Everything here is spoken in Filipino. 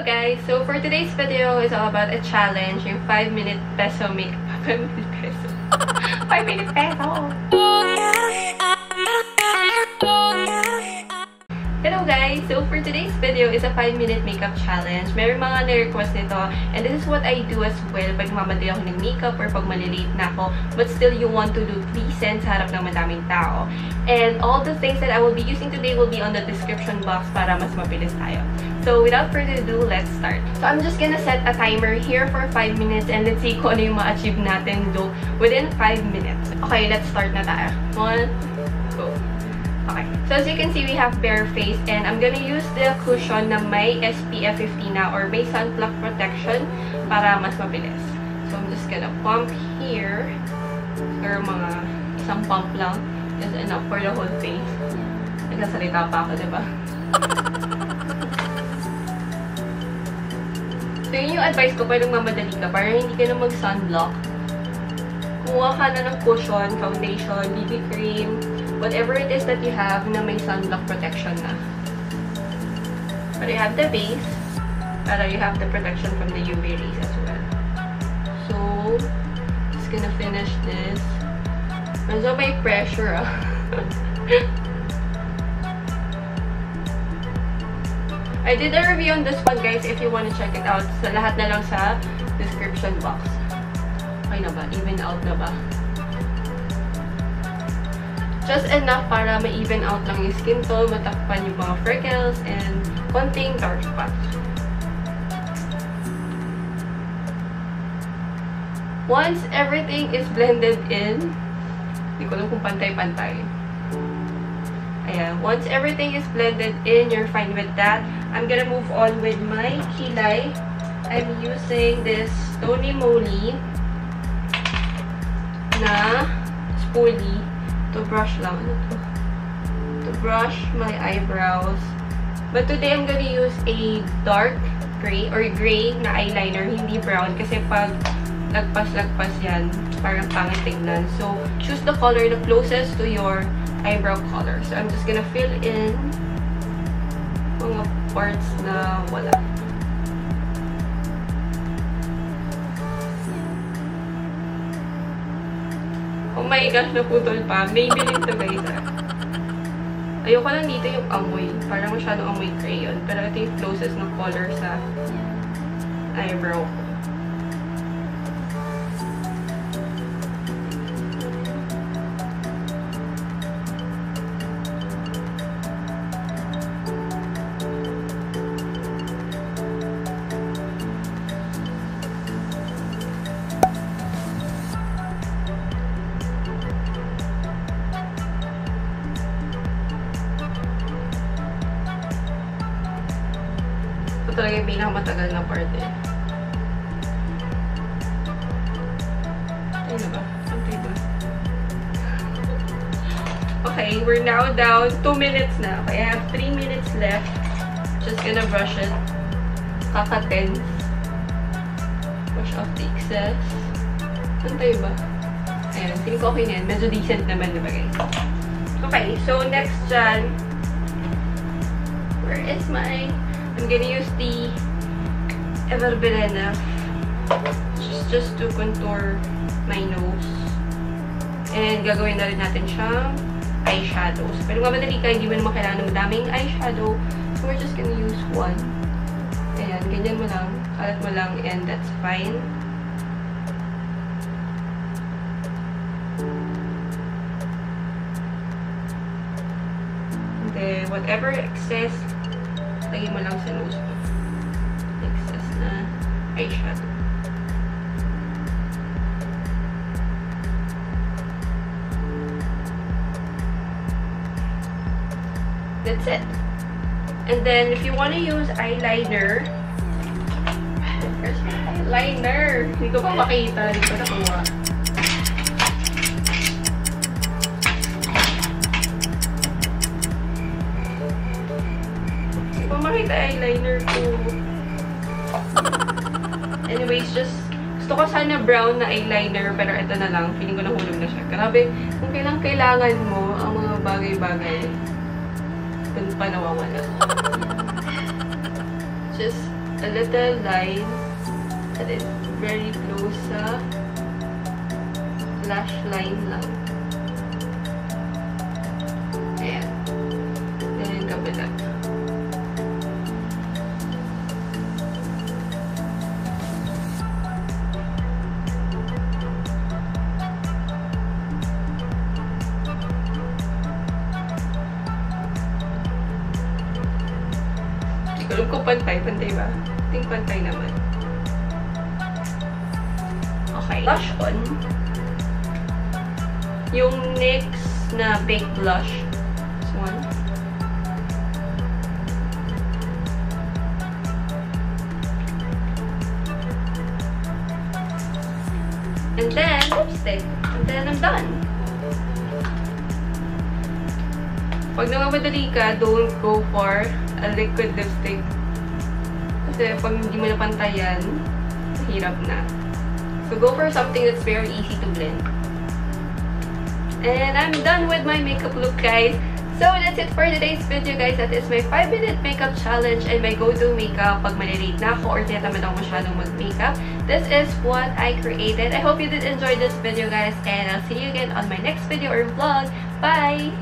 guys! So for today's video is all about a challenge, yung 5-minute peso makeup. 5-minute peso. 5-minute peso! Hello guys! So for today's video is a 5-minute makeup challenge. Meron mga na-request nito and this is what I do as well pag mamadali ako ng makeup or pag malilate na ako but still you want to do 3 cents sa harap ng madaming tao. And all the things that I will be using today will be on the description box para mas mabilis tayo. So without further ado, let's start. So I'm just gonna set a timer here for 5 minutes and let's see kung ano yung ma-achieve natin do within 5 minutes. Okay, let's start na tayo. 1, go. Okay, so as you can see, we have bare face and I'm gonna use the cushion na may SPF 50 na or may sunblock protection para mas mabilis. So I'm just gonna pump here. Or mga isang pump lang is enough for the whole face. Nagsasalita pa ako, diba? So yun yung advice ko pag mamadali ka para hindi ka na mag-sunblock. Kumuha ka na ng cushion, foundation, BB cream, whatever it is that you have na may sunblock protection na. But you have the base, para you have the protection from the UV rays as well. So, just gonna finish this. Medyo may pressure ah. I did a review on this one guys if you want to check it out. Sa lahat na lang sa description box. Okay na ba? Even out na ba? Just enough para ma-even out lang yung skin tone, matakpan yung mga freckles, and konting dark spots. Once everything is blended in, hindi ko alam kung pantay-pantay. Ayan. Once everything is blended in, you're fine with that. I'm gonna move on with my kilay. I'm using this Stony Moly na spoolie. To brush lang. To brush my eyebrows. But today, I'm gonna use a dark gray or gray na eyeliner, hindi brown. Kasi pag lagpas-lagpas yan, parang pangit tignan. So, choose the color the closest to your eyebrow color. So, I'm just gonna fill in mga parts na wala. Oh my gosh, naputol pa. Maybelline to guys ah. Ayoko lang dito yung amoy. Parang masyadong amoy crayon. Pero ito yung closest na color sa eyebrow ko. Talaga yung pinakamatagal na part eh. Ano ba? Okay ba? Okay, we're now down 2 minutes na. Okay, I have 3 minutes left. Just gonna brush it. Kaka-10. Brush off the excess. Saan tayo ba? Ayan, feeling ko okay na yan. Medyo decent naman, diba guys? Okay, so next dyan. Where is my... I'm gonna use the bilena just to contour my nose. And gagawin na rin natin siyang eyeshadows. Pero mamadali ka, hindi mo naman kailangan ng daming eyeshadow. So we're just gonna use one. Ayan, ganyan mo lang. Kalat mo lang and that's fine. And then, whatever excess, lagay mo lang sa nose mo. Excess na eyeshadow. That's it. And then, if you want to use eyeliner, where's my eyeliner? Hindi ko pa makita. Hindi ko nakuha. Makita eyeliner ko. Anyways, just gusto ko sana brown na eyeliner pero ito na lang. Feeling ko nahulog na siya. Grabe, kung kailangan mo ang mga bagay-bagay, dun pa nawawala. Just a little line that is very close sa lash line lang. Ayan. Then, kabila. Alam ko pantay ba? I think pantay naman. Okay. Blush on. Yung next na baked blush. This one. And then, lipstick. And then, I'm done. Pag namamadali ka, don't go for a liquid lipstick. Kasi pag hindi mo napantayan, hirap na. So, go for something that's very easy to blend. And I'm done with my makeup look, guys. So, that's it for today's video, guys. That is my 5-minute makeup challenge and my go-to makeup pag malilate na ako or tinatamad ako masyadong mag-makeup. This is what I created. I hope you did enjoy this video, guys. And I'll see you again on my next video or vlog. Bye!